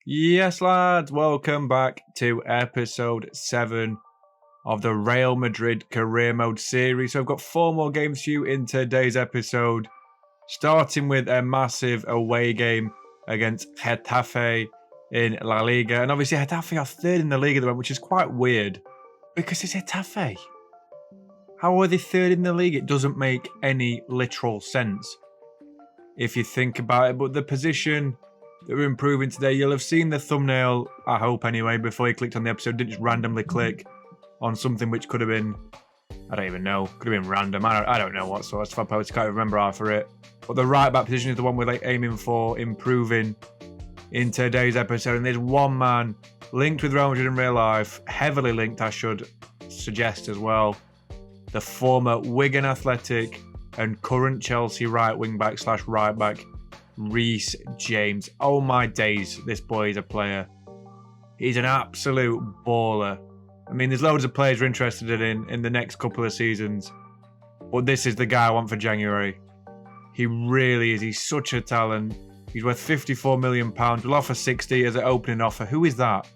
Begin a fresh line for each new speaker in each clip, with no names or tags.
Yes, lads, welcome back to episode 7 of the Real Madrid Career Mode series. So I've got 4 more games for you in today's episode, starting with a massive away game against Getafe in La Liga. And obviously Getafe are 3rd in the league at the moment, which is quite weird because it's Getafe. How are they 3rd in the league? It doesn't make any literal sense if you think about it, but the position that we're improving today, you'll have seen the thumbnail, I hope anyway, before you clicked on the episode. Didn't just randomly click on something which could have been, I don't even know, could have been random. I don't know what sort of post, can't remember after it. But the right back position is the one we're aiming for improving in today's episode. And there's one man linked with Real Madrid in real life, heavily linked, I should suggest as well. The former Wigan Athletic and current Chelsea right wing back / right back, Reece James. Oh my days, this boy is a player. He's an absolute baller. I mean, there's loads of players we're interested in the next couple of seasons, but this is the guy I want for January. He really is. He's such a talent. He's worth £54 million. We'll offer 60 as an opening offer. Who is that?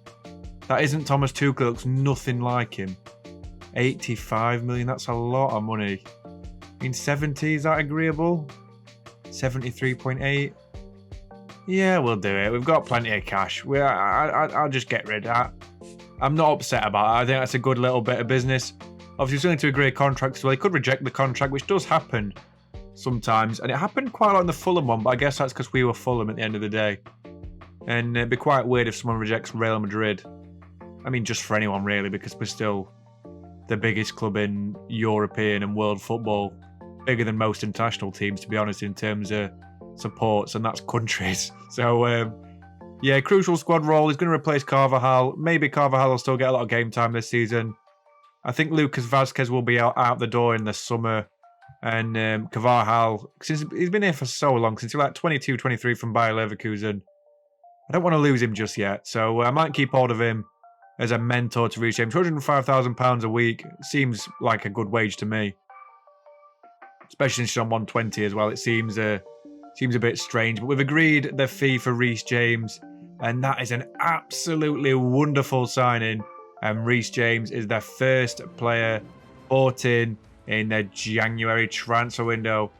That isn't Thomas Tuchel. It looks nothing like him. 85 million, that's a lot of money. In 70, is that agreeable? 73.8. Yeah, we'll do it. We've got plenty of cash. I'll just get rid of that. I'm not upset about it. I think that's a good little bit of business. Obviously, he's willing to agree a contract as well. He could reject the contract, which does happen sometimes. And it happened quite a lot in the Fulham one, but I guess that's because we were Fulham at the end of the day. And it'd be quite weird if someone rejects Real Madrid. I mean, just for anyone, really, because we're still the biggest club in European and world football. Bigger than most international teams, to be honest, in terms of supports, and that's countries. So, yeah, crucial squad role. He's going to replace Carvajal. Maybe Carvajal will still get a lot of game time this season. I think Lucas Vazquez will be out the door in the summer. And Carvajal, since he's been here for so long, since he was like 22, 23 from Bayer Leverkusen, I don't want to lose him just yet. So I might keep hold of him as a mentor to Reece James. £105,000 a week seems like a good wage to me. Especially since she's on 120 as well. It seems a bit strange. But we've agreed the fee for Reece James. And that is an absolutely wonderful signing. And Reece James is the first player bought in the January transfer window.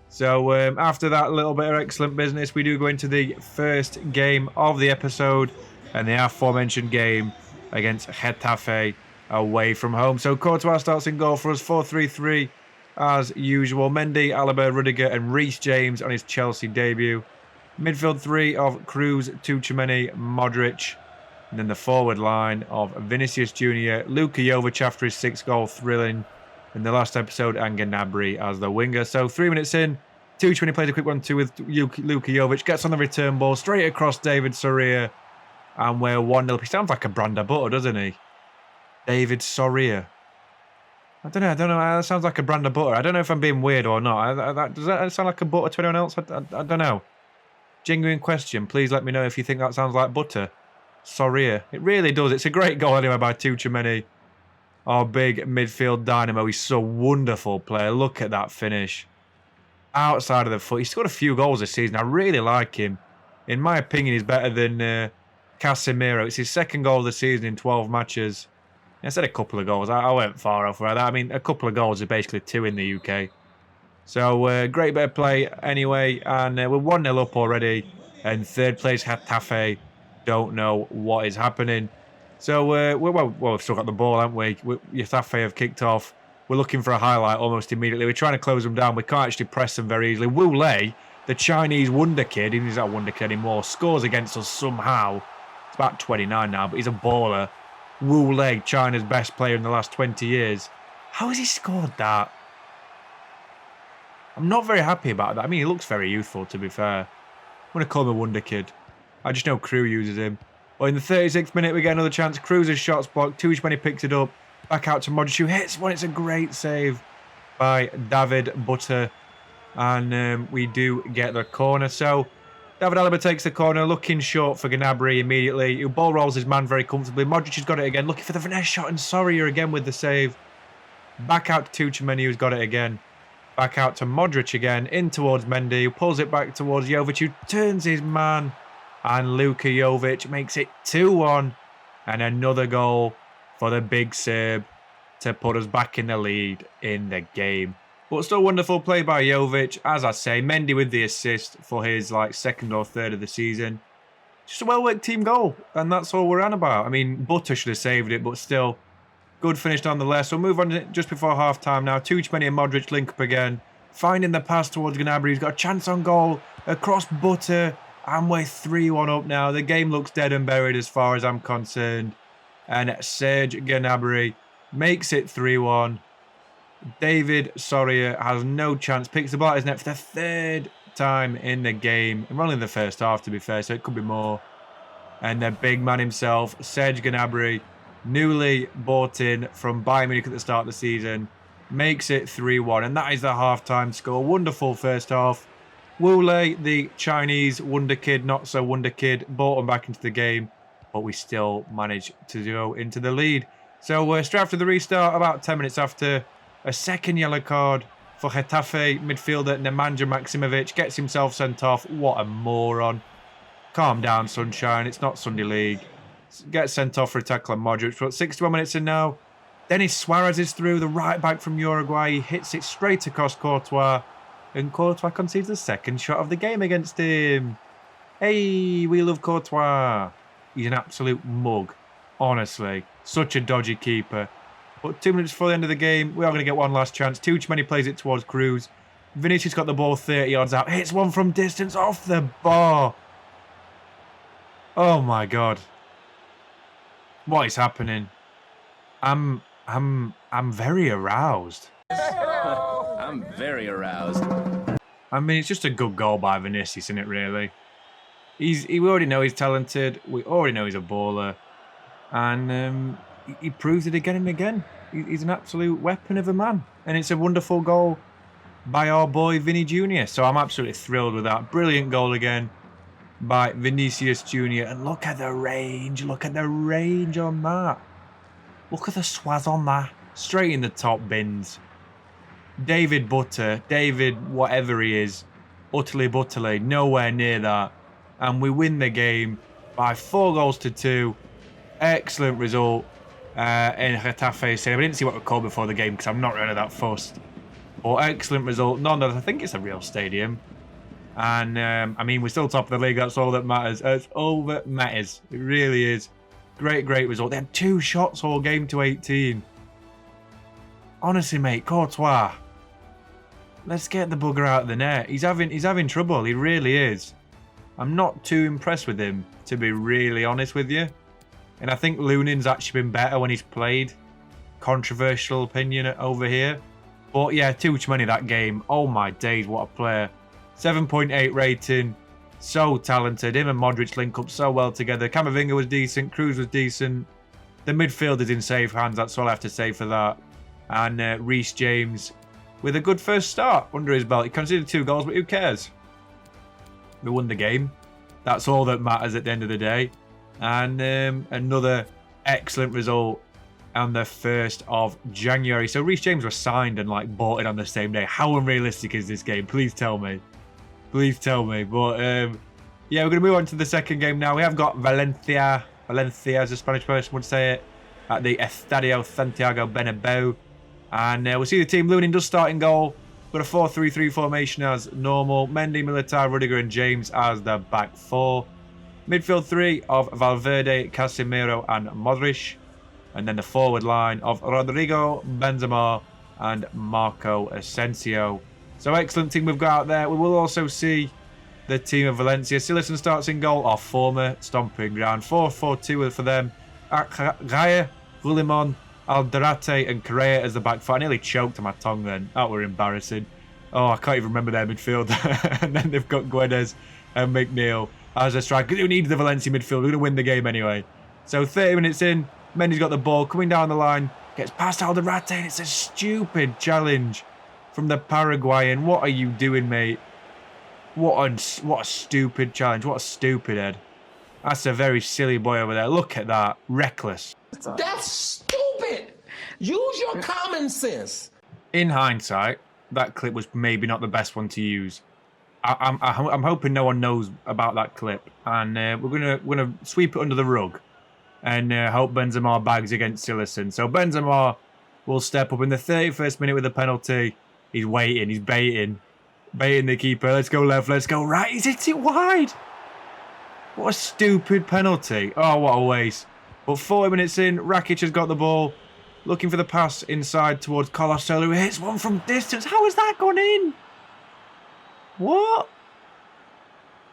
So after that little bit of excellent business, we do go into the first game of the episode. And the aforementioned game against Getafe away from home. So Courtois starts in goal for us, 4-3-3. As usual, Mendy, Alaba, Rudiger and Reece James on his Chelsea debut. Midfield 3 of Cruz, Tchouaméni, Modric. And then the forward line of Vinicius Jr., Luka Jovic after his 6-goal thrilling in the last episode, and Gnabry as the winger. So 3 minutes in, Tchouaméni plays a quick 1-2 with Luka Jovic, gets on the return ball, straight across David Soria, and we're 1-0. He sounds like a brand of butter, doesn't he? David Soria. I don't know. That sounds like a brand of butter. I don't know if I'm being weird or not. Does that sound like a butter to anyone else? I don't know. Genuine question. Please let me know if you think that sounds like butter. Soria. It really does. It's a great goal anyway by Tchouaméni. Our big midfield dynamo. He's so wonderful player. Look at that finish. Outside of the foot. He's scored a few goals this season. I really like him. In my opinion, he's better than Casemiro. It's his 2nd goal of the season in 12 matches. I said a couple of goals. I went far off right there. I mean, a couple of goals are basically 2 in the UK. So, great bit of play anyway. And we're 1-0 up already. And 3rd place, Getafe. Don't know what is happening. So, we've still got the ball, haven't we? Getafe have kicked off. We're looking for a highlight almost immediately. We're trying to close them down. We can't actually press them very easily. Wu Lei, the Chinese wonder kid, he's not a wonder kid anymore, scores against us somehow. It's about 29 now, but he's a baller. Wu Lei, China's best player in the last 20 years. How has he scored that? I'm not very happy about that. I mean, he looks very youthful, to be fair. I'm going to call him a wonder kid. I just know Crew uses him. Well, in the 36th minute, we get another chance. Cruz's shot's blocked. Tchouaméni picks it up. Back out to Modric, who hits one. It's a great save by David Butter. And we do get the corner. So, David Alaba takes the corner, looking short for Gnabry immediately. Who ball rolls his man very comfortably. Modric has got it again, looking for the finesse shot, and Soria again with the save. Back out to Tchouaméni, who's got it again. Back out to Modric again, in towards Mendy, who pulls it back towards Jovic, who turns his man And Luka Jovic makes it 2-1. And another goal for the big Serb to put us back in the lead in the game. But still wonderful play by Jovic. As I say, Mendy with the assist for his second or third of the season. Just a well-worked team goal. And that's all we're on about. I mean, Butter should have saved it, but still, good finish nonetheless. We'll move on just before half-time now. Tuchmani and Modric link up again. Finding the pass towards Gnabry. He's got a chance on goal. Across Butter. And we're 3-1 up now. The game looks dead and buried as far as I'm concerned. And Serge Gnabry makes it 3-1. David Soria has no chance. Picks the ball at his net for the third time in the game. And we're only in the first half, to be fair, so it could be more. And the big man himself, Serge Gnabry, newly bought in from Bayern Munich at the start of the season, makes it 3-1. And that is the half-time score. Wonderful first half. Wu Lei, the Chinese wonder kid, not so wonder kid, brought him back into the game, but we still managed to go into the lead. So straight after the restart, about 10 minutes after, a second yellow card for Getafe midfielder Nemanja Maksimovic gets himself sent off. What a moron. Calm down, sunshine. It's not Sunday League. Gets sent off for a tackle on Modric. But 61 minutes in now, Denis Suarez is through, the right back from Uruguay. He hits it straight across Courtois. And Courtois concedes the second shot of the game against him. Hey, we love Courtois. He's an absolute mug. Honestly, such a dodgy keeper. But 2 minutes before the end of the game, we are going to get one last chance. Tuchmani plays it towards Cruz. Vinicius got the ball 30 yards out. Hits one from distance off the bar. Oh my God. What is happening? I'm very aroused.
I'm very aroused.
I mean, it's just a good goal by Vinicius, isn't it, really? We already know he's talented. We already know he's a baller. And he proves it again and again. He's an absolute weapon of a man. And it's a wonderful goal by our boy Vinny Jr. So I'm absolutely thrilled with that. Brilliant goal again by Vinicius Jr. And look at the range. Look at the range on that. Look at the swaz on that. Straight in the top bins. David Butter, David whatever he is, utterly butterly, nowhere near that. And we win the game by 4-2. Excellent result in Getafe Stadium. I didn't see what we called before the game because I'm not really that fussed. But excellent result. Nonetheless, I think it's a real stadium. And, I mean, we're still top of the league. That's all that matters. It's all that matters. It really is. Great result. They had 2 shots all game to 18. Honestly, mate, Courtois. Let's get the bugger out of the net. He's having trouble. He really is. I'm not too impressed with him, to be really honest with you. And I think Lunin's actually been better when he's played. Controversial opinion over here. But yeah, Tuchmani that game. Oh my days, what a player. 7.8 rating. So talented. Him and Modric link up so well together. Camavinga was decent. Cruz was decent. The midfield is in safe hands. That's all I have to say for that. And Reece James with a good first start under his belt. He conceded 2 goals, but who cares? We won the game. That's all that matters at the end of the day. And another excellent result on the 1st of January. So Reece James was signed and bought in on the same day. How unrealistic is this game? Please tell me. Please tell me. But yeah, we're going to move on to the second game now. We have got Valencia, as a Spanish person would say it, at the Estadio Santiago Bernabeu. And we'll see the team. Lunin does start in goal. Got a 4-3-3 formation as normal. Mendy, Militao, Rudiger and James as the back 4. Midfield 3 of Valverde, Casemiro and Modric. And then the forward line of Rodrigo, Benzema and Marco Asensio. So excellent team we've got out there. We will also see the team of Valencia. Silerson starts in goal, our former stomping ground. 4-4-2 for them. Raya, Gulimon, Alderate and Correa as the back 4. I nearly choked on my tongue then. That were embarrassing. Oh, I can't even remember their midfield. And then they've got Guedes and McNeil as a striker. Who needs the Valencia midfield? We're going to win the game anyway. So 30 minutes in, Mendy's got the ball coming down the line. Gets past Alderate and it's a stupid challenge from the Paraguayan. What are you doing, mate? What a stupid challenge. What a stupid head. That's a very silly boy over there. Look at that. Reckless.
That's stupid. Use your common sense.
In hindsight, that clip was maybe not the best one to use. I'm hoping no one knows about that clip, and we're gonna sweep it under the rug, and hope Benzema bags against Sillerson. So Benzema will step up in the 31st minute with a penalty. He's waiting, he's baiting the keeper. Let's go left, let's go right. He's hit it wide. What a stupid penalty. Oh, what a waste. But 40 minutes in, Rakic has got the ball, looking for the pass inside towards Carlo Ancelotti, who hits one from distance. How has that gone in? What?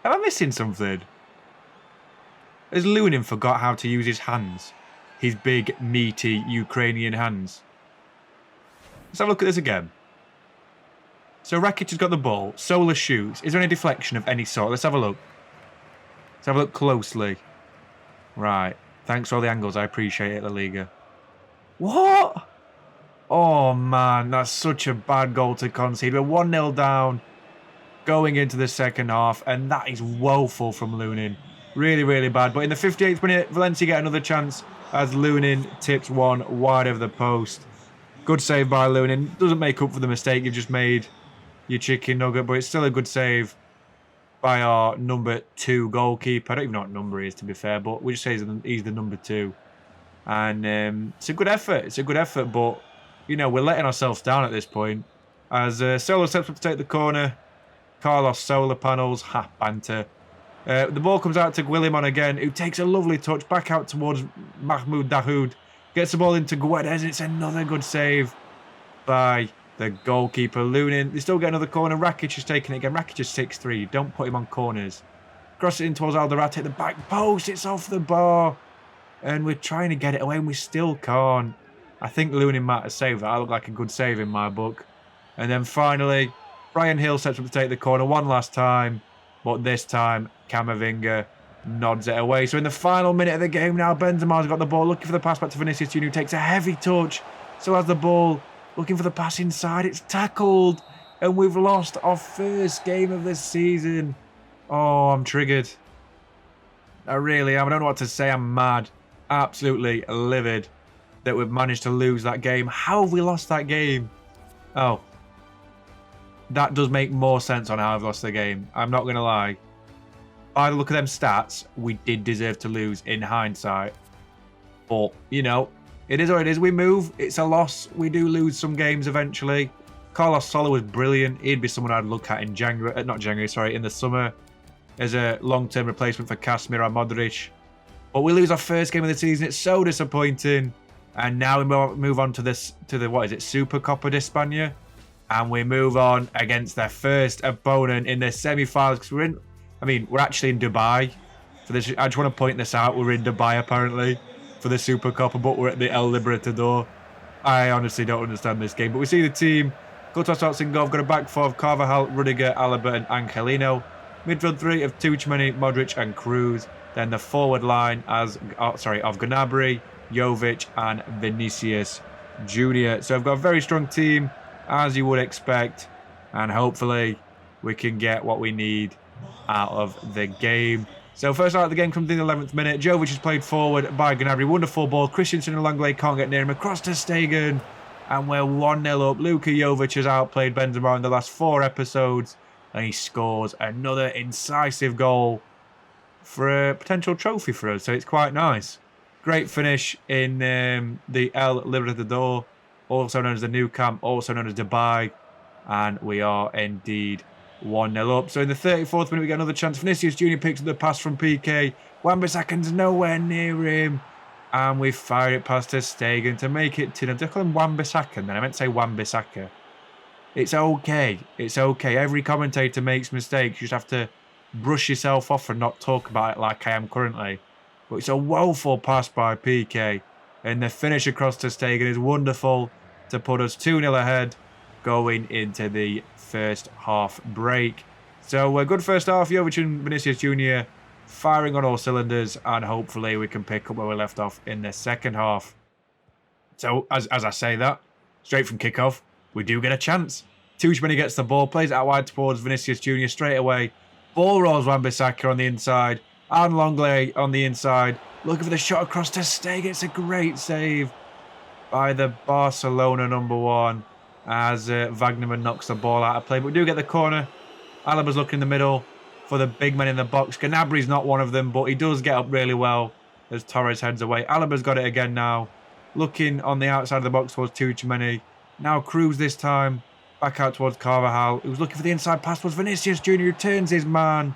Am I missing something? Has Lunin forgot how to use his hands? His big, meaty Ukrainian hands. Let's have a look at this again. So Rakic has got the ball. Sola shoots. Is there any deflection of any sort? Let's have a look. Let's have a look closely. Right. Thanks for all the angles. I appreciate it, La Liga. What? Oh, man. That's such a bad goal to concede. We're 1-0 down going into the second half, and that is woeful from Lunin. Really, really bad. But in the 58th minute, Valencia get another chance as Lunin tips one wide of the post. Good save by Lunin. Doesn't make up for the mistake you've just made, you chicken nugget, but it's still a good save by our number 2 goalkeeper. I don't even know what number he is, to be fair, but we just say he's the number 2. And it's a good effort. It's a good effort, but, you know, we're letting ourselves down at this point. As Sola steps up to take the corner. Carlos Solar panels, banter. The ball comes out to Guillemon again, who takes a lovely touch back out towards Mahmoud Dahoud. Gets the ball into Guedes, and it's another good save by the goalkeeper, Lunin. They still get another corner. Rakic is taking it again. Rakic is 6'3". Don't put him on corners. Cross it in towards Alderate, the back post. It's off the bar. And we're trying to get it away, and we still can't. I think Lunin might have saved that. That looked like a good save in my book. And then finally, Brian Hill steps up to take the corner one last time, but this time Camavinga nods it away. So in the final minute of the game now, Benzema's got the ball, looking for the pass back to Vinicius Junior, who takes a heavy touch. So has the ball, looking for the pass inside. It's tackled, and we've lost our first game of the season. Oh, I'm triggered. I really am. I don't know what to say. I'm mad. Absolutely livid that we've managed to lose that game. How have we lost that game? Oh. That does make more sense on how I've lost the game. I'm not going to lie. By the look of them stats, we did deserve to lose in hindsight. But, you know, it is what it is. We move. It's a loss. We do lose some games eventually. Carlos Soler was brilliant. He'd be someone I'd look at in in the summer as a long-term replacement for Casemiro and Modric. But we lose our first game of the season. It's so disappointing. And now we move on to the what is it, Super Copa de España? And we move on against their first opponent in the semi-finals. Because we're actually in Dubai for this. I just want to point this out. We're in Dubai apparently for the Super Copa, but we're at the El Libertador. I honestly don't understand this game. But we see the team. Couto starts in goal. Got a back four of Carvajal, Rudiger, Alaba, and Angelino. Midfield three of Tchouameni, Modric, and Cruz. Then the forward line of Gnabry, Jovic, and Vinicius Junior. So I've got a very strong team, as you would expect, and hopefully we can get what we need out of the game. So first out of the game comes in the 11th minute. Jovic is played forward by Gnabry. Wonderful ball. Christensen and Langley can't get near him. Across to Stegen, and we're 1-0 up. Luka Jovic has outplayed Benzema in the last 4 episodes, and he scores another incisive goal for a potential trophy for us. So it's quite nice. Great finish in the El Libertador, also known as the Nou Camp, also known as Dubai, and we are indeed 1-0 up. So in the 34th minute, we get another chance. Vinicius Junior picks up the pass from PK. Wan-Bissakan's nowhere near him, and we fire it past to Stegen to make it 2-0. Did I call him Wan-Bissakan? Then I meant to say Wan-Bissaka. It's okay. It's okay. Every commentator makes mistakes. You just have to brush yourself off and not talk about it like I am currently. But it's a woeful pass by PK. And the finish across to Stegen is wonderful to put us 2-0 ahead going into the first half break. So a good first half. Jovic and Vinicius Junior firing on all cylinders, and hopefully we can pick up where we left off in the second half. So as I say that, straight from kickoff, we do get a chance. Tchouameni gets the ball, plays it out wide towards Vinicius Junior straight away. Ball rolls Wan-Bissaka on the inside, and Langley on the inside, looking for the shot across to Stegen. It's a great save by the Barcelona number 1 as Wagnerman knocks the ball out of play. But we do get the corner Alaba's looking in the middle for the big men in the box. Gnabri's not one of them, but he does get up really well as Torres heads away. Alaba's got it again now. Looking on the outside of the box towards Tchouameni. Now Cruz this time. Back out towards Carvajal. He was looking for the inside pass towards Vinicius Jr. who turns his man.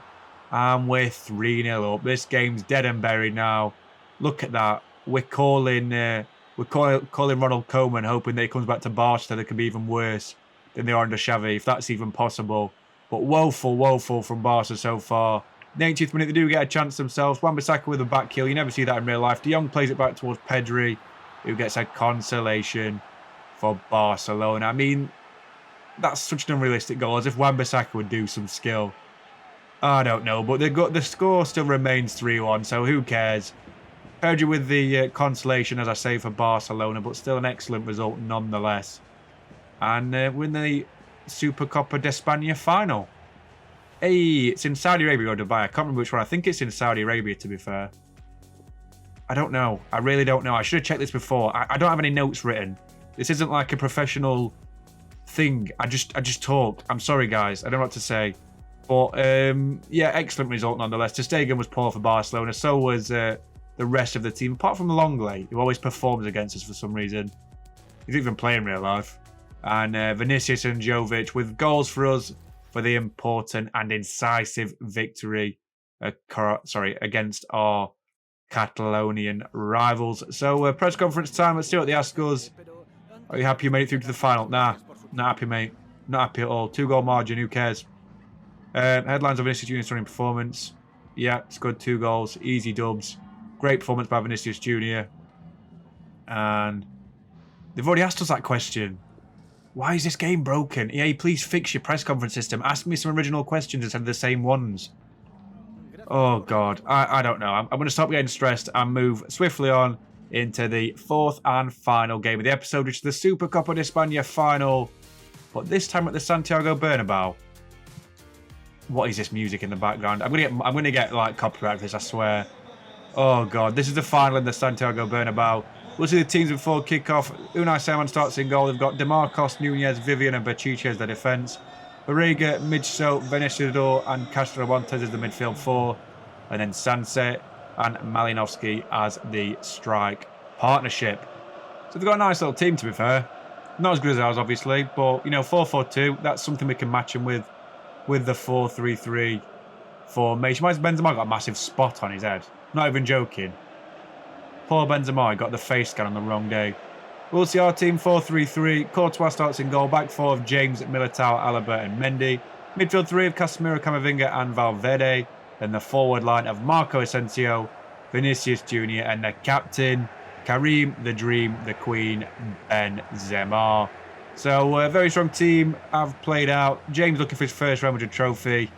And we're 3-0 up. This game's dead and buried now. Look at that. We're calling Ronald Koeman, hoping that he comes back to Barca so they can be even worse than they are under Xavi, if that's even possible. But woeful from Barca so far. 90th minute, they do get a chance themselves. Wan-Bissaka with a back heel. You never see that in real life. De Jong plays it back towards Pedri, who gets a consolation for Barcelona. I mean, that's such an unrealistic goal, as if Wan-Bissaka would do some skill. I don't know, but the score still remains 3-1, so who cares? Pedri with the consolation, as I say, for Barcelona, but still an excellent result nonetheless. And we're in the Supercopa de España final. Hey, it's in Saudi Arabia or Dubai. I can't remember which one. I think it's in Saudi Arabia, to be fair. I don't know. I really don't know. I should have checked this before. I don't have any notes written. This isn't like a professional thing. I just talk. I'm sorry, guys. I don't know what to say. But, yeah, excellent result nonetheless. Ter Stegen was poor for Barcelona. So was the rest of the team, apart from Longley, who always performs against us for some reason. He's even playing real life. And Vinicius and Jovic with goals for us for the important and incisive victory against our Catalonian rivals. So, press conference time. Let's see what they ask us. Are you happy you made it through to the final? Nah, not happy, mate. Not happy at all. 2-goal margin, who cares? Headlines of Vinicius Jr.'s running performance. Yeah, it's good. 2 goals. Easy dubs. Great performance by Vinicius Jr. And they've already asked us that question. Why is this game broken? EA, please fix your press conference system. Ask me some original questions instead of the same ones. Oh, God. I don't know. I'm going to stop getting stressed and move swiftly on into the 4th and final game of the episode, which is the Supercopa de España final. But this time at the Santiago Bernabéu. What is this music in the background? I'm gonna get like copyright for this, I swear. Oh God, this is the final in the Santiago Bernabéu. We'll see the teams before kickoff. Unai Simon starts in goal. They've got DeMarcos, Nunez, Vivian, and Berchiche as the defence. Barriga, Midso, Venezador, and Castro Montes as the midfield 4, and then Sanse and Malinowski as the strike partnership. So they've got a nice little team, to be fair. Not as good as ours, obviously, but you know, 4-4-2. That's something we can match them with the 4-3-3 formation. Why has Benzema got a massive spot on his head? Not even joking. Poor Benzema got the face scan on the wrong day. We'll see our team 4-3-3. Courtois starts in goal. Back 4 of James, Militao, Alaba and Mendy. Midfield 3 of Casemiro, Camavinga and Valverde. Then the forward line of Marco Asensio, Vinicius Jr. and the captain, Karim, the Dream, the Queen, Benzema. So a very strong team have played out. James looking for his first Real Madrid trophy.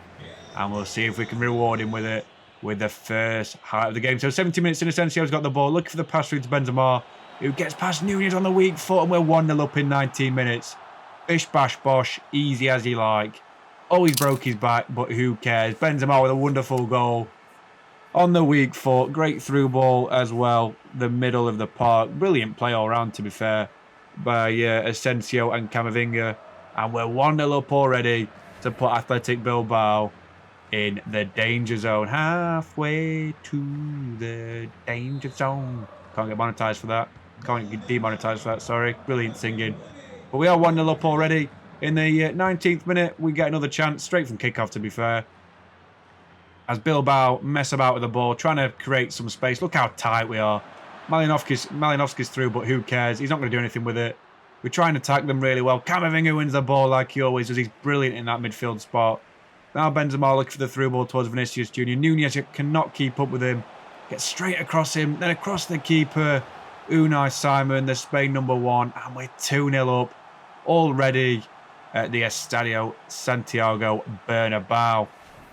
And we'll see if we can reward him with it with the first highlight of the game. So 70 minutes in, Asensio's got the ball. Looking for the pass through to Benzema, who gets past Nunez on the weak foot. And we're 1-0 up in 19 minutes. Bish, bash, bosh. Easy as he like. Oh, he broke his back, but who cares? Benzema with a wonderful goal on the weak foot. Great through ball as well. The middle of the park. Brilliant play all round, to be fair, by Asensio and Camavinga. And we're 1-0 up already to put Athletic Bilbao in the danger zone. Halfway to the danger zone. Can't get monetized for that. Can't get demonetized for that, sorry. Brilliant singing. But we are 1-0 up already. In the 19th minute, we get another chance, straight from kickoff, to be fair. As Bilbao mess about with the ball, trying to create some space. Look how tight we are. Malinowski's through, but who cares? He's not going to do anything with it. We're trying to attack them really well. Camavinga wins the ball like he always does. He's brilliant in that midfield spot. Now Benzema looking for the through ball towards Vinicius Jr. Nunez cannot keep up with him. Gets straight across him, then across the keeper. Unai Simon, the Spain #1. And we're 2-0 up already at the Estadio Santiago Bernabéu.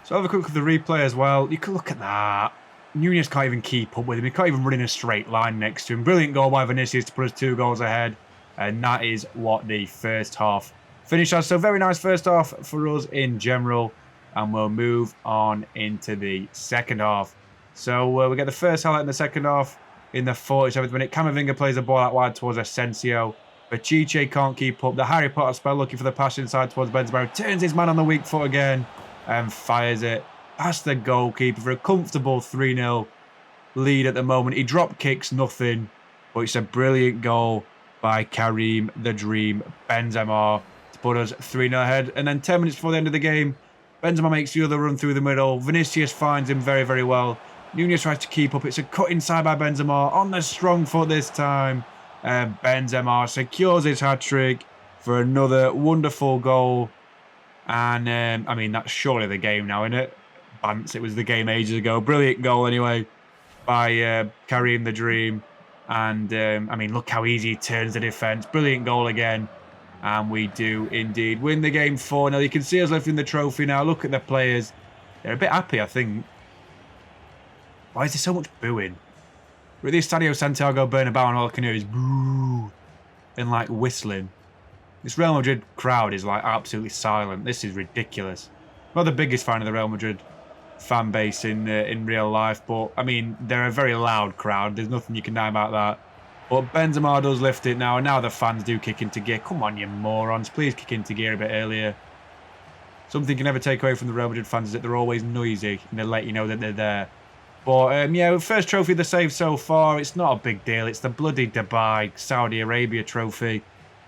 So have a quick look at the replay as well. You can look at that. Nunez can't even keep up with him. He can't even run in a straight line next to him. Brilliant goal by Vinicius to put us 2 goals ahead. And that is what the first half finished as. So very nice first half for us in general. And we'll move on into the second half. So we get the first highlight in the second half in the 47th minute. Camavinga plays the ball out wide towards Asensio. Berchiche can't keep up. The Harry Potter spell looking for the pass inside towards Benzema. Turns his man on the weak foot again. and fires it past the goalkeeper for a comfortable 3-0 lead at the moment. He drop kicks nothing, but it's a brilliant goal by Karim the Dream Benzema to put us 3-0 ahead. And then 10 minutes before the end of the game, Benzema makes the other run through the middle. Vinicius finds him very, very well. Nunez tries to keep up. It's a cut inside by Benzema on the strong foot this time. And Benzema secures his hat-trick for another wonderful goal. And, I mean, that's surely the game now, isn't it? Bants, it was the game ages ago. Brilliant goal, anyway, by Karim the Dream. And, I mean, look how easy he turns the defence. Brilliant goal again. And we do indeed win the game 4-0. You can see us lifting the trophy now. Look at the players. They're a bit happy, I think. Why is there so much booing? We're at the Estadio Santiago Bernabeu and all I can hear is boo and like whistling. This Real Madrid crowd is like absolutely silent. This is ridiculous. I'm not the biggest fan of the Real Madrid fan base in real life, but I mean, they're a very loud crowd. There's nothing you can deny about that. But Benzema does lift it now, and now the fans do kick into gear. Come on, you morons. Please kick into gear a bit earlier. Something you can never take away from the Real Madrid fans is that they're always noisy, and they let you know that they're there. But, yeah, first trophy they saved so far. It's not a big deal. It's the bloody Dubai, Saudi Arabia trophy.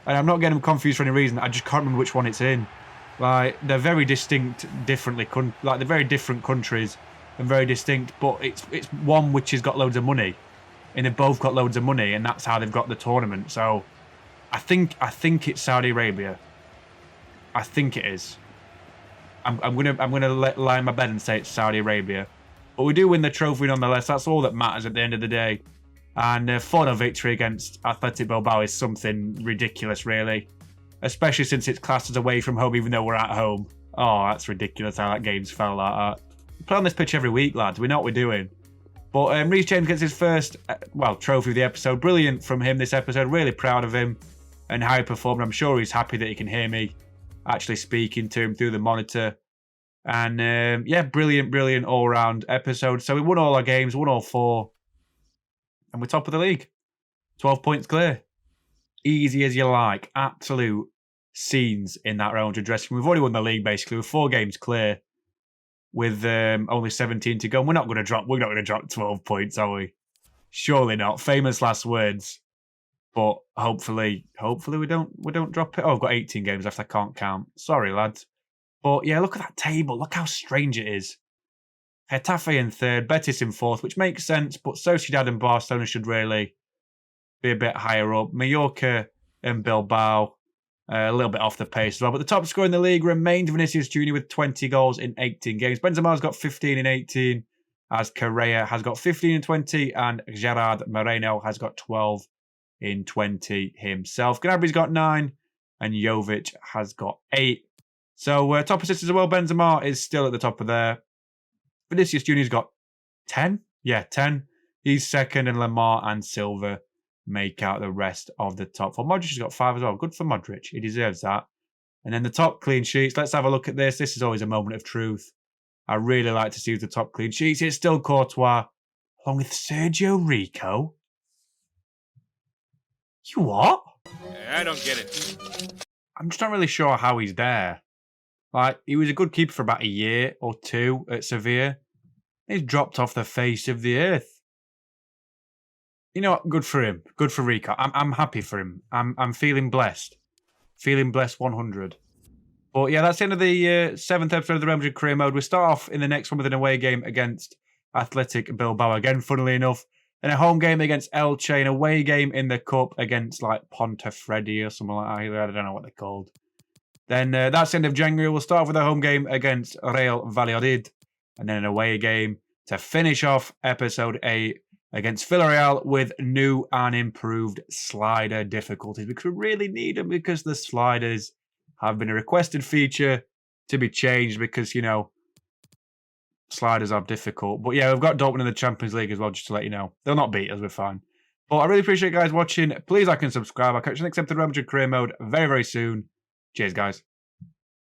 And I'm not getting them confused for any reason. I just can't remember which one it's in. Like, they're very distinct, they're very different countries and very distinct, but it's one which has got loads of money. And they've both got loads of money, and that's how they've got the tournament. So, I think it's Saudi Arabia. I think it is. I'm gonna lie in my bed and say it's Saudi Arabia. But we do win the trophy nonetheless. That's all that matters at the end of the day. And a 4-0 victory against Athletic Bilbao is something ridiculous, really. Especially since it's classed as away from home, even though we're at home. Oh, that's ridiculous how that game's fell like that. We play on this pitch every week, lads. We know what we're doing. But Reece James gets his first, trophy of the episode. Brilliant from him this episode. Really proud of him and how he performed. I'm sure he's happy that he can hear me actually speaking to him through the monitor. And, yeah, brilliant all-round episode. So we won all our games, won all 4. And we're top of the league. 12 points clear. Easy as you like. Absolute scenes in that Real Madrid dressing room. We've already won the league, basically. We're 4 games clear with only 17 to go. And we're not going to drop 12 points, are we? Surely not. Famous last words. But hopefully we don't drop it. Oh, I've got 18 games left. I can't count. Sorry, lads. But yeah, look at that table. Look how strange it is. Getafe in 3rd, Betis in 4th, which makes sense, but Sociedad and Barcelona should really be a bit higher up. Mallorca and Bilbao, a little bit off the pace as well. But the top scorer in the league remains Vinicius Jr. with 20 goals in 18 games. Benzema's got 15 in 18, as Correa has got 15 in 20, and Gerard Moreno has got 12 in 20 himself. Gnabry's got 9, and Jovic has got 8. So top assists as well. Benzema is still at the top of there. Vinicius Jr.'s got 10. Yeah, 10. He's second, and Lamar and Silva make out the rest of the top 4. Modric has got 5 as well. Good for Modric. He deserves that. And then the top clean sheets. Let's have a look at this. This is always a moment of truth. I really like to see the top clean sheets. It's still Courtois, along with Sergio Rico. You what?
I don't get it.
I'm just not really sure how he's there. Like, he was a good keeper for about a year or 2 at Sevilla. He's dropped off the face of the earth. You know what? Good for him. Good for Rico. I'm happy for him. I'm feeling blessed. Feeling blessed 100. But yeah, that's the end of the 7th episode of the Real Madrid Career Mode. We start off in the next one with an away game against Athletic Bilbao again, funnily enough. And a home game against Elche, an away game in the Cup against like Pontefredi or something like that. I don't know what they're called. Then that's the end of January. We'll start off with a home game against Real Valladolid. And then an away game to finish off episode 8 against Villarreal with new and improved slider difficulties. Because we really need them because the sliders have been a requested feature to be changed because, you know, sliders are difficult. But yeah, we've got Dortmund in the Champions League as well, just to let you know. They'll not beat us, we're fine. But I really appreciate you guys watching. Please like and subscribe. I'll catch you next episode of Real Madrid Career Mode very, very soon. Cheers, guys.